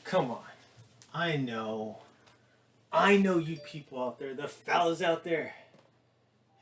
Come on. I know. I know you people out there, the fellas out there,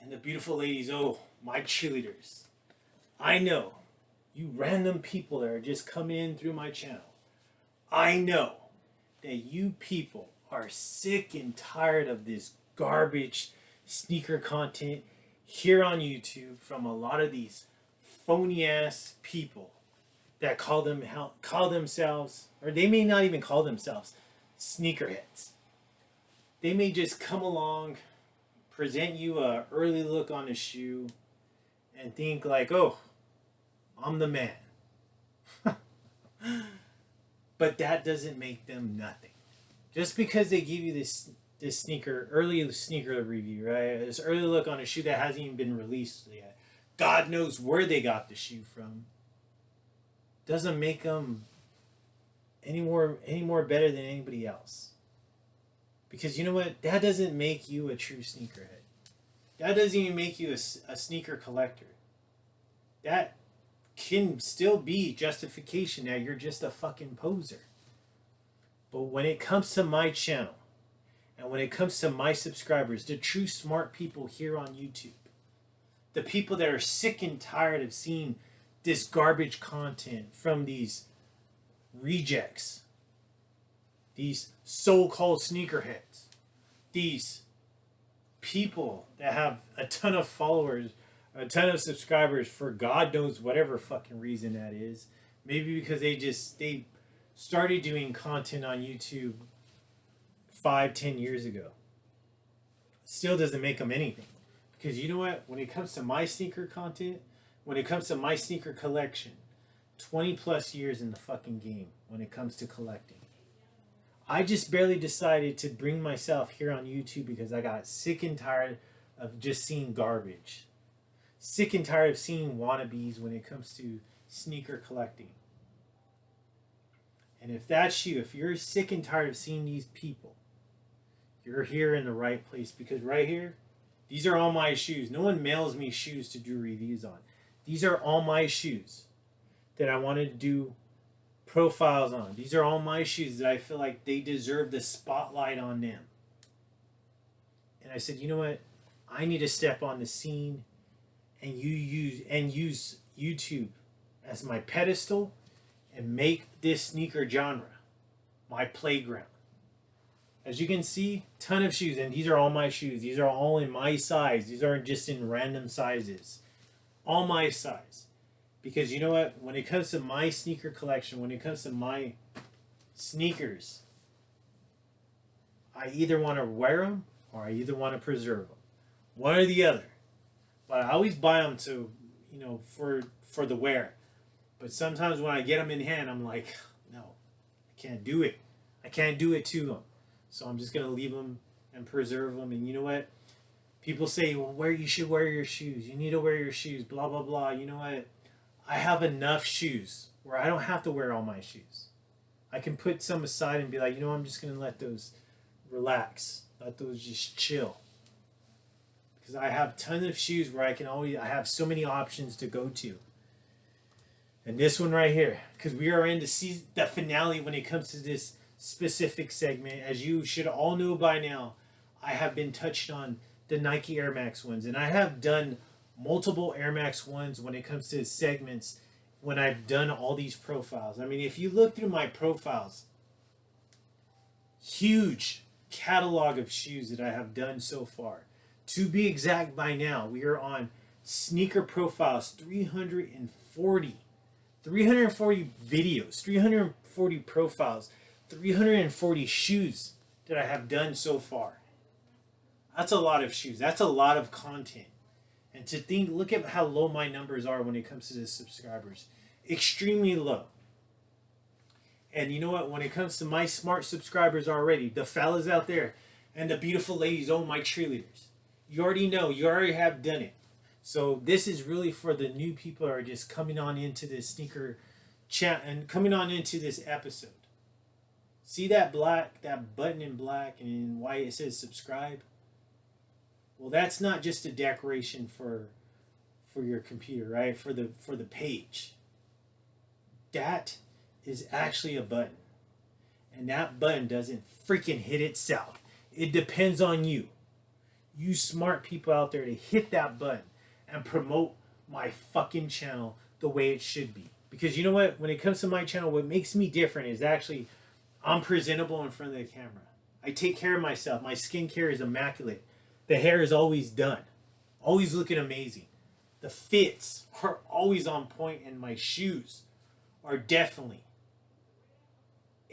and the beautiful ladies, oh, my cheerleaders. I know you random people that are just coming in through my channel. I know that you people are sick and tired of this garbage sneaker content here on YouTube from a lot of these phony ass people that call themselves, or they may not even call themselves, sneakerheads. They may just come along, present you a early look on a shoe, and think like, oh, I'm the man. But that doesn't make them nothing. Just because they give you this early sneaker review, right? This early look on a shoe that hasn't even been released yet. God knows where they got the shoe from. Doesn't make them any more better than anybody else. Because you know what? That doesn't make you a true sneakerhead. That doesn't even make you a sneaker collector. That can still be justification that you're just a fucking poser. But when it comes to my channel, and when it comes to my subscribers, the true smart people here on YouTube, the people that are sick and tired of seeing this garbage content from these rejects, these so-called sneakerheads, these people that have a ton of followers, a ton of subscribers for God knows whatever fucking reason that is. Maybe because they started doing content on YouTube 5-10 years ago. Still doesn't make them anything. Because you know what? When it comes to my sneaker content, when it comes to my sneaker collection, 20 plus years in the fucking game when it comes to collecting. I just barely decided to bring myself here on YouTube because I got sick and tired of just seeing garbage. Sick and tired of seeing wannabes when it comes to sneaker collecting. And if that's you, if you're sick and tired of seeing these people, you're here in the right place. Because right here, these are all my shoes. No one mails me shoes to do reviews on. These are all my shoes that I wanted to do profiles on. These are all my shoes that I feel like they deserve the spotlight on them. And I said, you know what? I need to step on the scene and use YouTube as my pedestal and make this sneaker genre my playground. As you can see, ton of shoes, and these are all my shoes. These are all in my size. These aren't just in random sizes. All my size. Because you know what? When it comes to my sneaker collection, when it comes to my sneakers, I either want to wear them or I either want to preserve them. One or the other. But I always buy them to, for the wear. But sometimes when I get them in hand, I'm like, no, I can't do it. I can't do it to them. So I'm just going to leave them and preserve them. And you know what? People say, well, you should wear your shoes. You need to wear your shoes, blah, blah, blah. You know what? I have enough shoes where I don't have to wear all my shoes. I can put some aside and be like, I'm just going to let those relax. Let those just chill. Because I have tons of shoes where I have so many options to go to. And this one right here, because we are in the finale when it comes to this specific segment. As you should all know by now, I have been touched on the Nike Air Max ones. And I have done multiple Air Max ones when it comes to segments when I've done all these profiles. I mean, if you look through my profiles, huge catalog of shoes that I have done so far. To be exact, by now, we are on sneaker profiles 340 videos, 340 profiles, 340 shoes that I have done so far. That's a lot of shoes. That's a lot of content. And to think, look at how low my numbers are when it comes to the subscribers. Extremely low. And you know what? When it comes to my smart subscribers already, the fellas out there and the beautiful ladies, oh, my cheerleaders. You already know. You already have done it. So this is really for the new people who are just coming on into this sneaker chat and coming on into this episode. See that button in black and in white, it says subscribe? Well, that's not just a decoration for your computer, right? For the page. That is actually a button. and that button doesn't freaking hit itself. It depends on you. You smart people out there to hit that button and promote my fucking channel the way it should be. Because you know what? When it comes to my channel, what makes me different is actually I'm presentable in front of the camera. I take care of myself. My skincare is immaculate. The hair is always done. Always looking amazing. The fits are always on point, and my shoes are definitely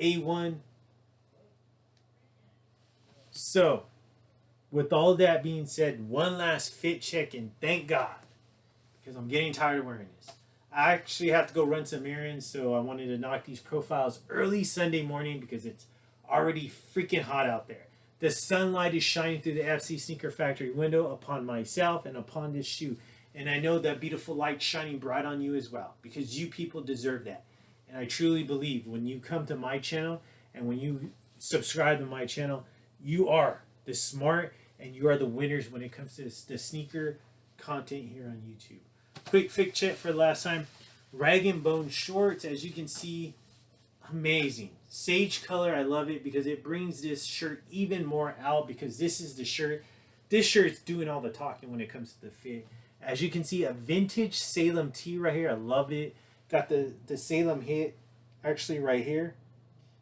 A1. So, with all that being said, one last fit check, and thank God, because I'm getting tired of wearing this. I actually have to go run some errands, so I wanted to knock these profiles early Sunday morning because it's already freaking hot out there. The sunlight is shining through the FC Sneaker Factory window upon myself and upon this shoe. And I know that beautiful light shining bright on you as well, because you people deserve that. And I truly believe when you come to my channel and when you subscribe to my channel, you are the smart and you are the winners when it comes to the sneaker content here on YouTube. Quick fit check for the last time. Rag and Bone shorts, as you can see, amazing. Sage color, I love it because it brings this shirt even more out, because this is the shirt. This shirt's doing all the talking when it comes to the fit. As you can see, a vintage Salem tee right here. I love it. Got the Salem hit actually right here.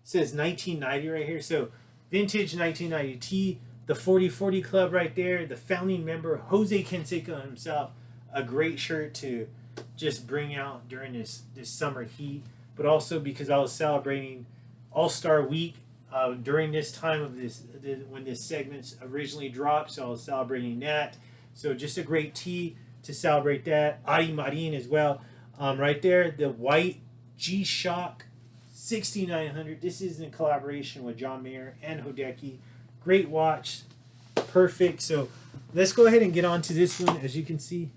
It says 1990 right here. So vintage 1990 tee. The 4040 Club right there. The founding member, Jose Canseco himself. A great shirt to just bring out during this summer heat. But also because I was celebrating All-Star Week during this time of when this segment originally dropped. So I was celebrating that. So just a great tee to celebrate that. Adi Marin as well. Right there, the white G-Shock 6900. This is in collaboration with John Mayer and Hideki. Great watch. Perfect. So let's go ahead and get on to this one. As you can see,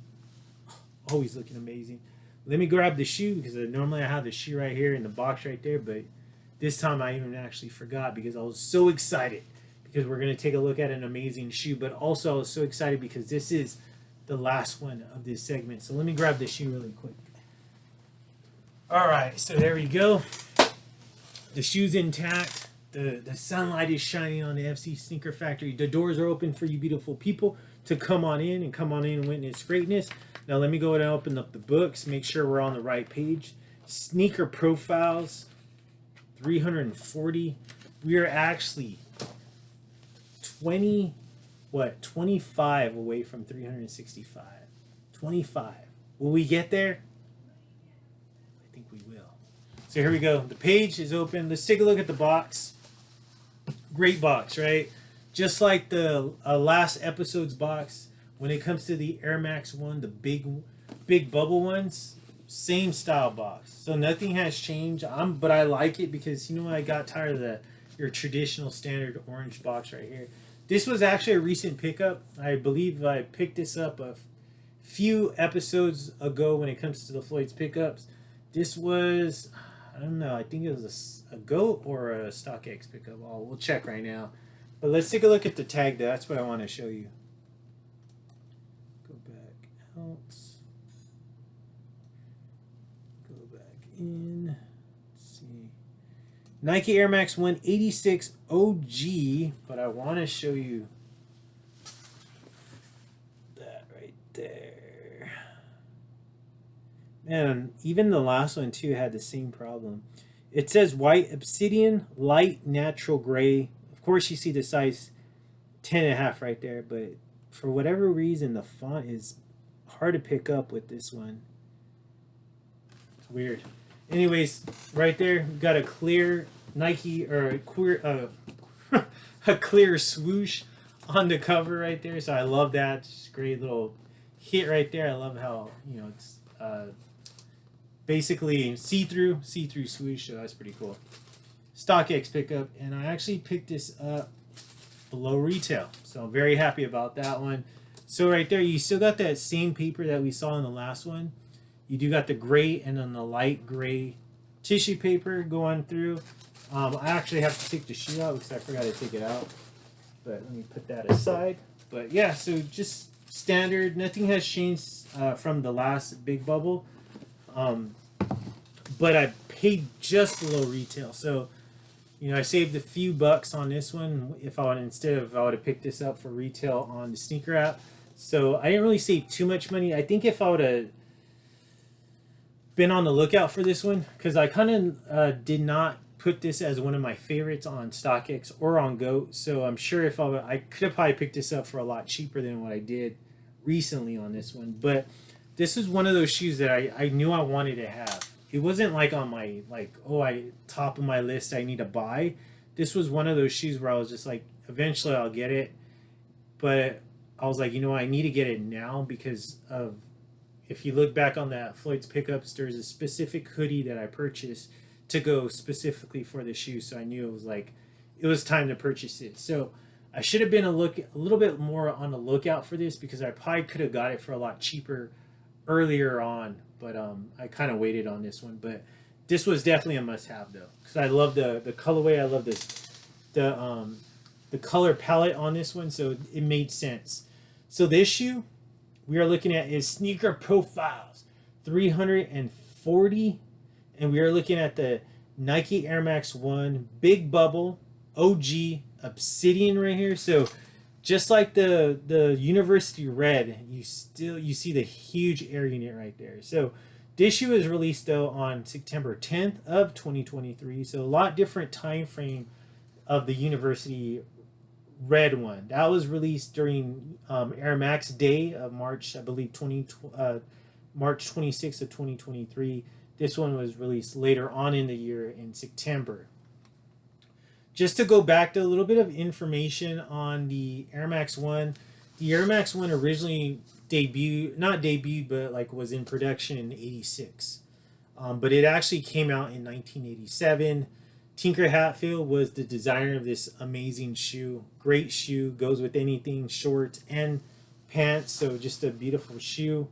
always looking amazing. Let me grab the shoe, because normally I have the shoe right here in the box right there, but this time I even actually forgot because I was so excited, because we're going to take a look at an amazing shoe. But also I was so excited because this is the last one of this segment. So let me grab the shoe really quick. All right, so there we go. The shoe's intact. The sunlight is shining on the FC Sneaker Factory. The doors are open for you beautiful people to come on in and witness greatness. Now let me go ahead and open up the books, make sure we're on the right page. Sneaker profiles, 340. We are actually 25 away from 365. 25. Will we get there? I think we will. So here we go. The page is open. Let's take a look at the box. Great box, right? Just like the last episode's box, when it comes to the Air Max 1, the big bubble ones, same style box. So nothing has changed. But I like it because, you know, I got tired of your traditional standard orange box right here. This was actually a recent pickup. I believe I picked this up a few episodes ago when it comes to the FLOYD's pickups. This was, I don't know, I think it was a GOAT or a StockX pickup. Oh, we'll check right now. But let's take a look at the tag though. That's what I want to show you. Go back out. Go back in. Let's see. Nike Air Max 186 OG. But I want to show you that right there. Man, even the last one too had the same problem. It says white Obsidian, light natural gray. Of course, you see the size 10.5 right there, but for whatever reason, the font is hard to pick up with this one. It's weird. Anyways, right there, we've got a clear Nike, or a clear swoosh on the cover right there. So I love that. Just a great little hit right there. I love how, you know, it's basically see-through swoosh. So that's pretty cool. StockX pickup, and I actually picked this up below retail, so I'm very happy about that one. So right there, you still got that same paper that we saw in the last one. You do got the gray and then the light gray tissue paper going through. I actually have to take the shoe out because I forgot to take it out, but let me put that aside. But yeah, so just standard, nothing has changed from the last big bubble, but I paid just below retail. So You know, I saved a few bucks on this one. If I would have picked this up for retail on the sneaker app, so I didn't really save too much money. I think if I would have been on the lookout for this one, because I kind of did not put this as one of my favorites on StockX or on GOAT, so I'm sure if I could have probably picked this up for a lot cheaper than what I did recently on this one. But this is one of those shoes that I knew I wanted to have. It wasn't like on my top of my list I need to buy. This was one of those shoes where I was just like, eventually I'll get it, but I was like, you know, I need to get it now because of, if you look back on that Floyd's Pickups, there's a specific hoodie that I purchased to go specifically for the shoe, so I knew it was time to purchase it. So I should have been a little bit more on the lookout for this because I probably could have got it for a lot cheaper earlier on, but I kind of waited on this one. But this was definitely a must-have though, because I love the colorway. I love the color palette on this one, so it made sense. So this shoe we are looking at is Sneaker Profiles 340, and we are looking at the Nike Air Max 1 Big Bubble OG Obsidian right here. So just like the University Red, you see the huge air unit right there. So this shoe is released though on September 10th of 2023. So a lot different time frame of the University Red one. That was released during Air Max Day of March, I believe March 26th of 2023. This one was released later on in the year in September. Just to go back to a little bit of information on the Air Max 1. The Air Max 1 originally was in production in 86. But it actually came out in 1987. Tinker Hatfield was the designer of this amazing shoe. Great shoe, goes with anything, shorts and pants. So just a beautiful shoe.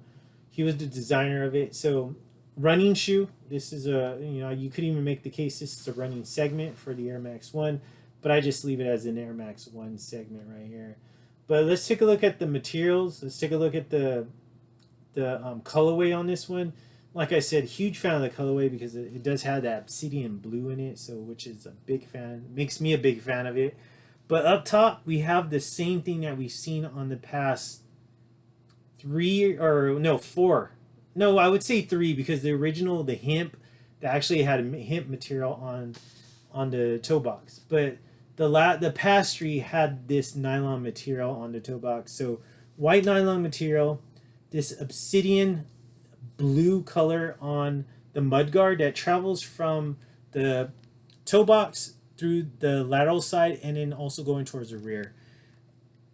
He was the designer of it. So running shoe. This is you could even make the case this is a running segment for the Air Max 1, but I just leave it as an Air Max 1 segment right here. But let's take a look at the materials. Let's take a look at the colorway on this one. Like I said, huge fan of the colorway because it does have that obsidian blue in it, so which is a big fan. Makes me a big fan of it. But up top, we have the same thing that we've seen on the past four. No, I would say three because the original, the hemp, that actually had a hemp material on the toe box. But the past three had this nylon material on the toe box. So white nylon material, this obsidian blue color on the mudguard that travels from the toe box through the lateral side and then also going towards the rear.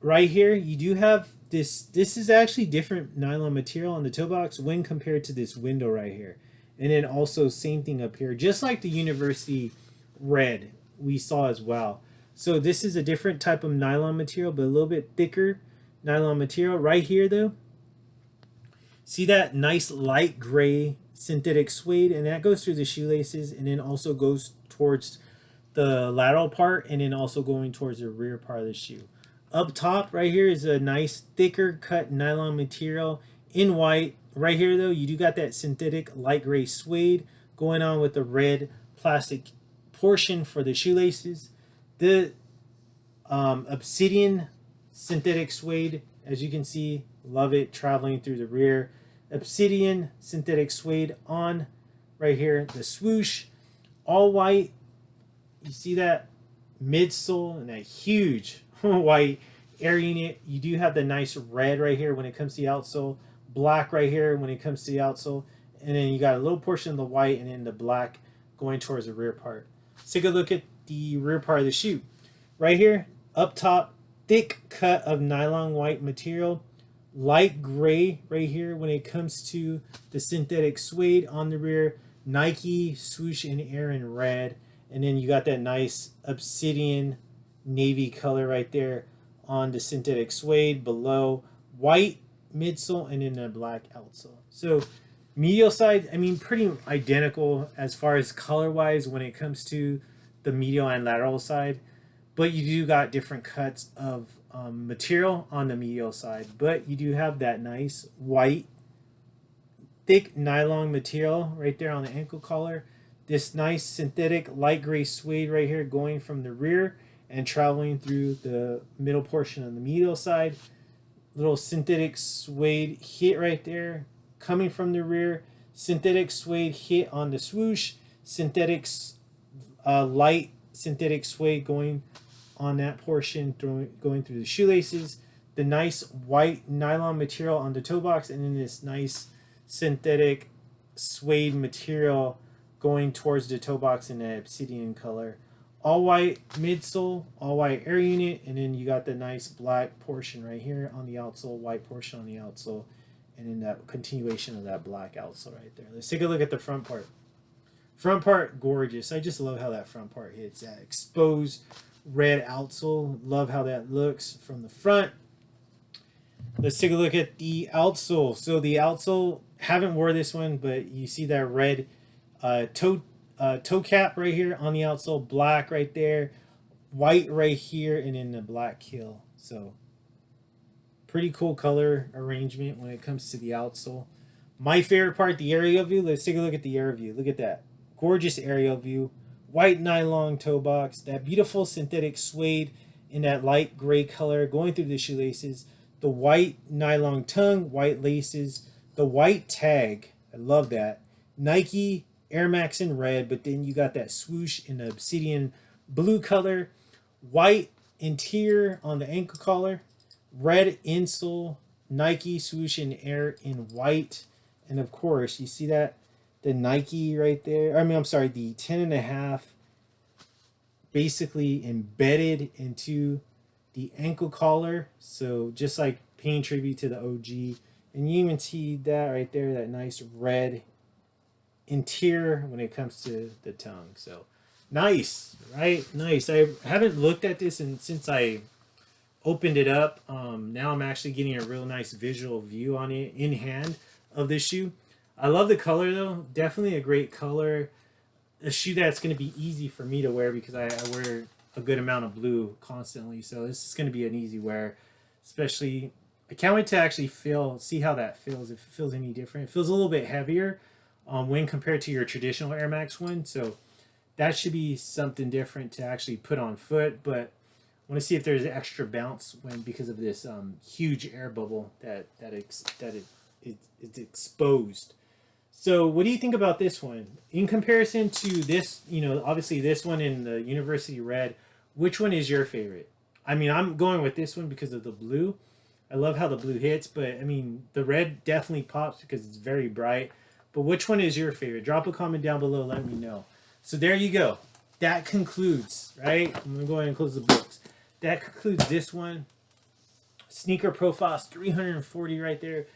Right here, you do have this. This is actually different nylon material on the toe box when compared to this window right here. And then also same thing up here, just like the University Red we saw as well. So this is a different type of nylon material, but a little bit thicker nylon material. Right here though, see that nice light gray synthetic suede, and that goes through the shoelaces and then also goes towards the lateral part and then also going towards the rear part of the shoe. Up top right here is a nice thicker cut nylon material in white. Right here though, you do got that synthetic light gray suede going on with the red plastic portion for the shoelaces. The obsidian synthetic suede, as you can see, love it, traveling through the rear. Obsidian synthetic suede on right here, the swoosh, all white. You see that midsole and that huge white air unit. You do have the nice red right here when it comes to the outsole, black right here when it comes to the outsole, and then you got a little portion of the white and then the black going towards the rear part. Let's take a look at the rear part of the shoe. Right here, up top, thick cut of nylon white material, light gray right here when it comes to the synthetic suede on the rear, Nike swoosh in air and red, and then you got that nice obsidian navy color right there on the synthetic suede below, white midsole and then a black outsole. So medial side, I mean, pretty identical as far as color wise when it comes to the medial and lateral side, but you do got different cuts of material on the medial side. But you do have that nice white thick nylon material right there on the ankle collar. This nice synthetic light gray suede right here going from the rear and traveling through the middle portion of the medial side. Little synthetic suede hit right there coming from the rear. Synthetic suede hit on the swoosh. Synthetic light synthetic suede going on that portion, going through the shoelaces. The nice white nylon material on the toe box, and then this nice synthetic suede material going towards the toe box in that obsidian color. All white midsole, all white air unit, and then you got the nice black portion right here on the outsole, white portion on the outsole, and then that continuation of that black outsole right there. Let's take a look at the front part. Front part, gorgeous. I just love how that front part hits. That exposed red outsole. Love how that looks from the front. Let's take a look at the outsole. So the outsole, haven't wore this one, but you see that red toe cap right here on the outsole, black right there, white right here, and then the black heel. So pretty cool color arrangement when it comes to the outsole. My favorite part, the aerial view. Let's take a look at the aerial view. Look at that. Gorgeous aerial view. White nylon toe box. That beautiful synthetic suede in that light gray color going through the shoelaces. The white nylon tongue, white laces. The white tag. I love that. Nike Air Max in red, but then you got that swoosh in the obsidian blue color. White interior on the ankle collar. Red insole. Nike swoosh in air in white. And of course, you see that? The Nike right there. I'm sorry, the 10.5 basically embedded into the ankle collar. So just like paying tribute to the OG. And you even see that right there, that nice red interior when it comes to the tongue. So nice, right? Nice. I haven't looked at this since I opened it up. Now I'm actually getting a real nice visual view on it in hand of this shoe. I love the color though. Definitely a great color. A shoe that's going to be easy for me to wear because I wear a good amount of blue constantly. So this is going to be an easy wear. Especially, I can't wait to actually see how that feels. If it feels any different. It feels a little bit heavier when compared to your traditional Air Max one. So that should be something different to actually put on foot. But I want to see if there's extra bounce because of this huge air bubble that it's exposed. So what do you think about this one in comparison to this? Obviously this one in the University Red. Which one is your favorite? I mean, I'm going with this one because of the blue. I love how the blue hits, but I mean the red definitely pops because it's very bright. But which one is your favorite? Drop a comment down below. Let me know. So there you go. That concludes, right? I'm gonna go ahead and close the books. That concludes this one. Sneaker Profiles 340 right there.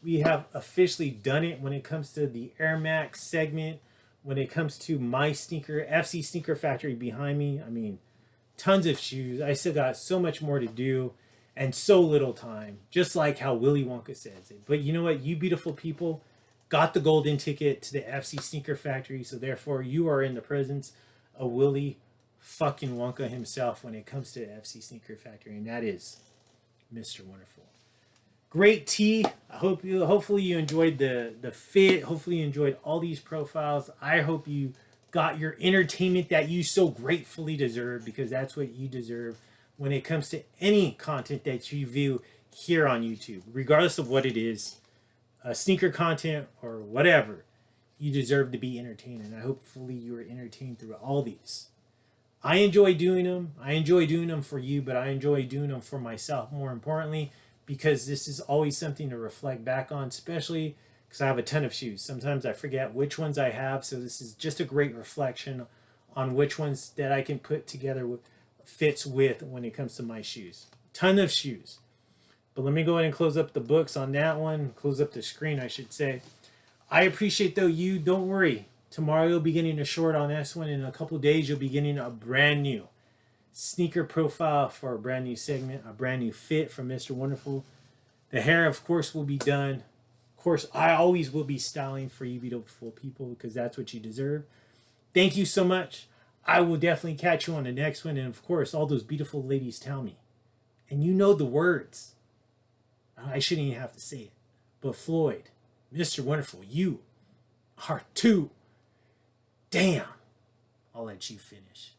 We have officially done it when it comes to the Air Max segment. When it comes to my sneaker, FC Sneaker Factory behind me. I mean, tons of shoes. I still got so much more to do and so little time. Just like how Willy Wonka says it. But you know what? You beautiful people got the golden ticket to the FC Sneaker Factory. So therefore, you are in the presence of Willy fucking Wonka himself when it comes to the FC Sneaker Factory. And that is Mr. Wonderful. Great tee. Hopefully you enjoyed the fit. Hopefully you enjoyed all these profiles. I hope you got your entertainment that you so gratefully deserve, because that's what you deserve when it comes to any content that you view here on YouTube, regardless of what it is, sneaker content or whatever. You deserve to be entertained, and hopefully you are entertained through all these. I enjoy doing them. I enjoy doing them for you, but I enjoy doing them for myself more importantly, because this is always something to reflect back on, especially because I have a ton of shoes. Sometimes I forget which ones I have, so this is just a great reflection on which ones that I can put together with fits with when it comes to my shoes. Ton of shoes. But let me go ahead and close up the books on that one. Close up the screen, I should say. I appreciate though you. Don't worry. Tomorrow you'll be getting a short on this one. In a couple days you'll be getting a brand new sneaker profile for a brand new segment, a brand new fit from Mr. Wonderful. The hair, of course, will be done. Of course, I always will be styling for you beautiful people because that's what you deserve. Thank you so much. I will definitely catch you on the next one. And of course, all those beautiful ladies tell me. And you know the words. I shouldn't even have to say it. But Floyd, Mr. Wonderful, you are too Damn. I'll let you finish.